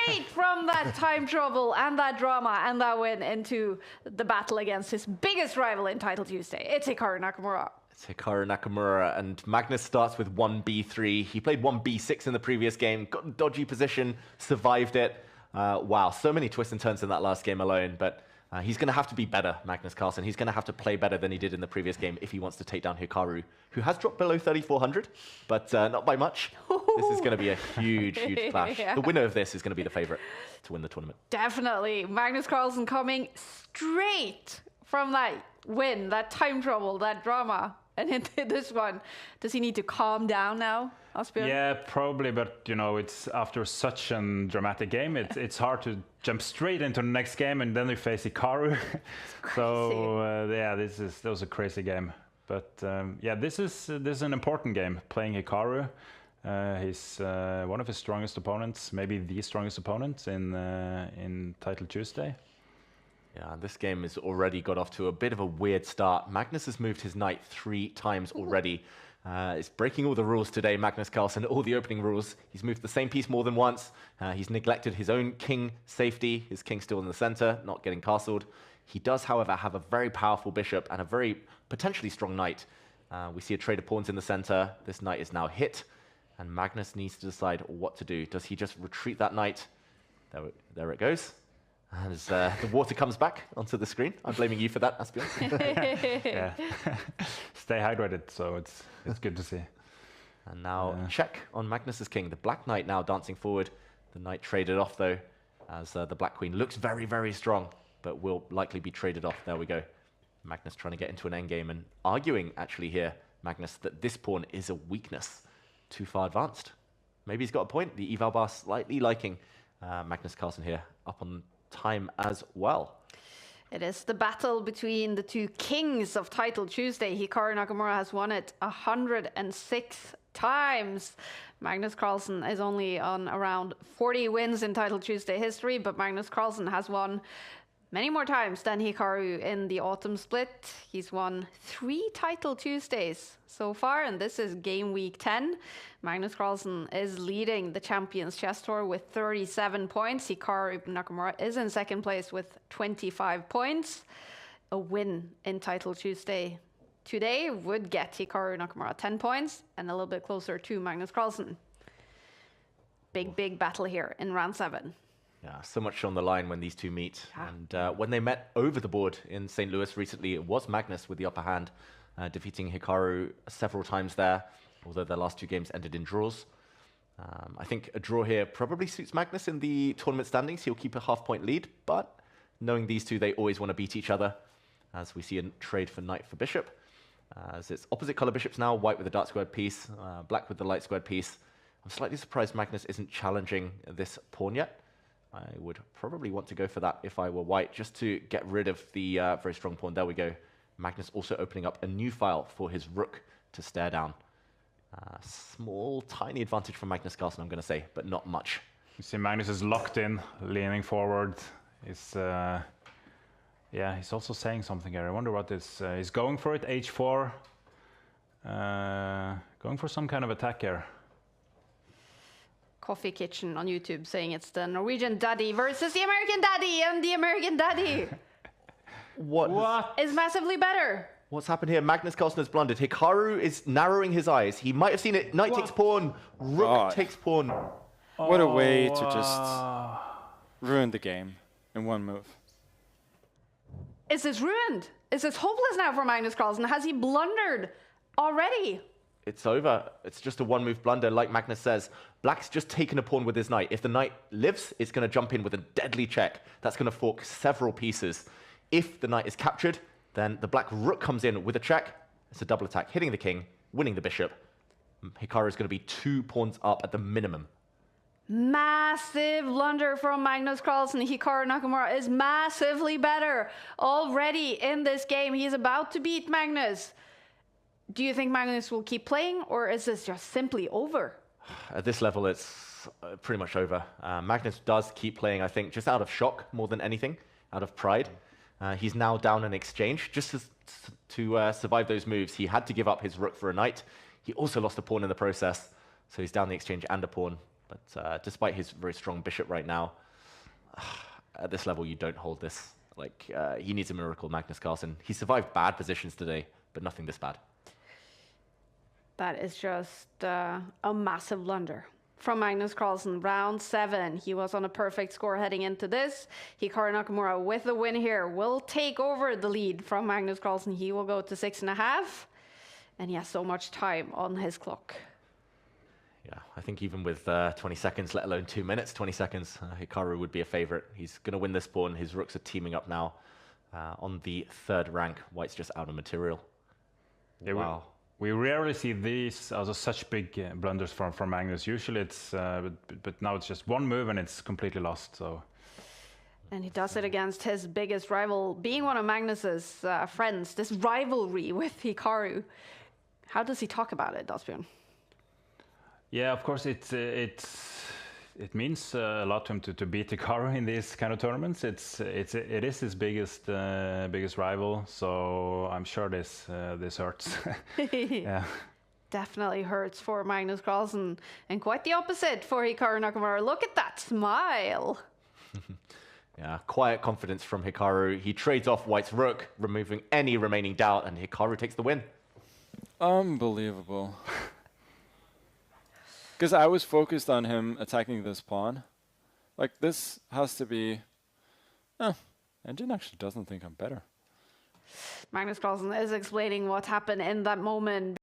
straight from that time trouble and that drama and that win into the battle against his biggest rival in Title Tuesday. It's Hikaru Nakamura. It's Hikaru Nakamura, and Magnus starts with 1b3. He played 1b6 in the previous game, got in a dodgy position, survived it. Wow, so many twists and turns in that last game alone, but he's going to have to be better, Magnus Carlsen. He's going to have to play better than he did in the previous game if he wants to take down Hikaru, who has dropped below 3,400, but not by much. This is going to be a huge, huge clash. Yeah. The winner of this is going to be the favorite to win the tournament. Definitely. Magnus Carlsen coming straight from that win, that time trouble, that drama. And into this one, does he need to calm down now, Asbjørn? Yeah, probably, but you know, it's after such a dramatic game, it's hard to jump straight into the next game, and then we face Hikaru. So yeah, that was a crazy game. But yeah, this is an important game. Playing Hikaru, he's one of his strongest opponents, maybe the strongest opponent in Title Tuesday. Yeah, this game has already got off to a bit of a weird start. Magnus has moved his knight 3 times already. It's breaking all the rules today, Magnus Carlsen, all the opening rules. He's moved the same piece more than once. He's neglected his own king safety. His king's still in the center, not getting castled. He does, however, have a very powerful bishop and a very potentially strong knight. We see a trade of pawns in the center. This knight is now hit, and Magnus needs to decide what to do. Does he just retreat that knight? There it goes. As the water comes back onto the screen. I'm blaming you for that, Asbjørn. Yeah. Stay hydrated, so it's good to see. And now check on Magnus's king. The black knight now dancing forward. The knight traded off, though, as the black queen looks very, very strong, but will likely be traded off. There we go. Magnus trying to get into an endgame and arguing, actually, here, Magnus, that this pawn is a weakness. Too far advanced. Maybe he's got a point. The eval bar slightly liking Magnus Carlsen here, up on time as well. It is the battle between the two kings of Title Tuesday. Hikaru Nakamura has won it 106 times. Magnus Carlsen is only on around 40 wins in Title Tuesday history, but Magnus Carlsen has won many more times than Hikaru in the autumn split. He's won 3 Title Tuesdays so far, and this is game week 10. Magnus Carlsen is leading the Champions Chess Tour with 37 points. Hikaru Nakamura is in second place with 25 points. A win in Title Tuesday today would get Hikaru Nakamura 10 points and a little bit closer to Magnus Carlsen. Big battle here in round 7. Yeah, so much on the line when these two meet. And when they met over the board in St. Louis recently, it was Magnus with the upper hand, defeating Hikaru several times there, although their last 2 games ended in draws. I think a draw here probably suits Magnus in the tournament standings. He'll keep a half-point lead, but knowing these two, they always want to beat each other, as we see a trade for knight for bishop. As it's opposite color bishops now, white with the dark squared piece, black with the light squared piece. I'm slightly surprised Magnus isn't challenging this pawn yet. I would probably want to go for that if I were white, just to get rid of the very strong pawn. There we go. Magnus also opening up a new file for his rook to stare down. Small, tiny advantage from Magnus Carlsen, I'm going to say, but not much. You see Magnus is locked in, leaning forward. He's also saying something here. I wonder what this... he's going for it, h4. Going for some kind of attack here. Coffee Kitchen on YouTube saying it's the Norwegian daddy versus the American daddy, and the American daddy what is massively better. What's happened here? Magnus Carlsen has blundered. Hikaru is narrowing his eyes. He might have seen it. Knight takes pawn. Rook takes pawn. What a way to just ruin the game in one move. Is this ruined? Is this hopeless now for Magnus Carlsen? Has he blundered already? It's over. It's just a one-move blunder, like Magnus says. Black's just taken a pawn with his knight. If the knight lives, it's going to jump in with a deadly check. That's going to fork several pieces. If the knight is captured, then the black rook comes in with a check. It's a double attack, hitting the king, winning the bishop. Hikaru is going to be 2 pawns up at the minimum. Massive blunder from Magnus Carlsen. Hikaru Nakamura is massively better already in this game. He is about to beat Magnus. Do you think Magnus will keep playing, or is this just simply over? At this level, it's pretty much over. Magnus does keep playing, I think, just out of shock more than anything, out of pride. He's now down an exchange. Just to survive those moves, he had to give up his rook for a knight. He also lost a pawn in the process, so he's down the exchange and a pawn. But despite his very strong bishop right now, at this level you don't hold this. Like, he needs a miracle, Magnus Carlsen. He survived bad positions today, but nothing this bad. That is just a massive blunder from Magnus Carlsen. Round 7, he was on a perfect score heading into this. Hikaru Nakamura with the win here will take over the lead from Magnus Carlsen. He will go to 6.5, and he has so much time on his clock. Yeah, I think even with 20 seconds, let alone 2 minutes, 20 seconds, Hikaru would be a favorite. He's going to win this pawn. His rooks are teaming up now on the 3rd rank. White's just out of material. Yeah, wow. We rarely see these as such big blunders from Magnus. Usually it's, but now it's just one move and it's completely lost. So. And he does it against his biggest rival, being one of Magnus's friends. This rivalry with Hikaru. How does he talk about it, Dasbjørn? Yeah, of course, it means a lot to him to beat Hikaru in these kind of tournaments. It is his biggest rival, so I'm sure this hurts. Yeah, definitely hurts for Magnus Carlsen, and quite the opposite for Hikaru Nakamura. Look at that smile. Yeah, quiet confidence from Hikaru. He trades off White's rook, removing any remaining doubt, and Hikaru takes the win. Unbelievable. Because I was focused on him attacking this pawn. Like, this has to be... Engine actually doesn't think I'm better. Magnus Carlsen is explaining what happened in that moment.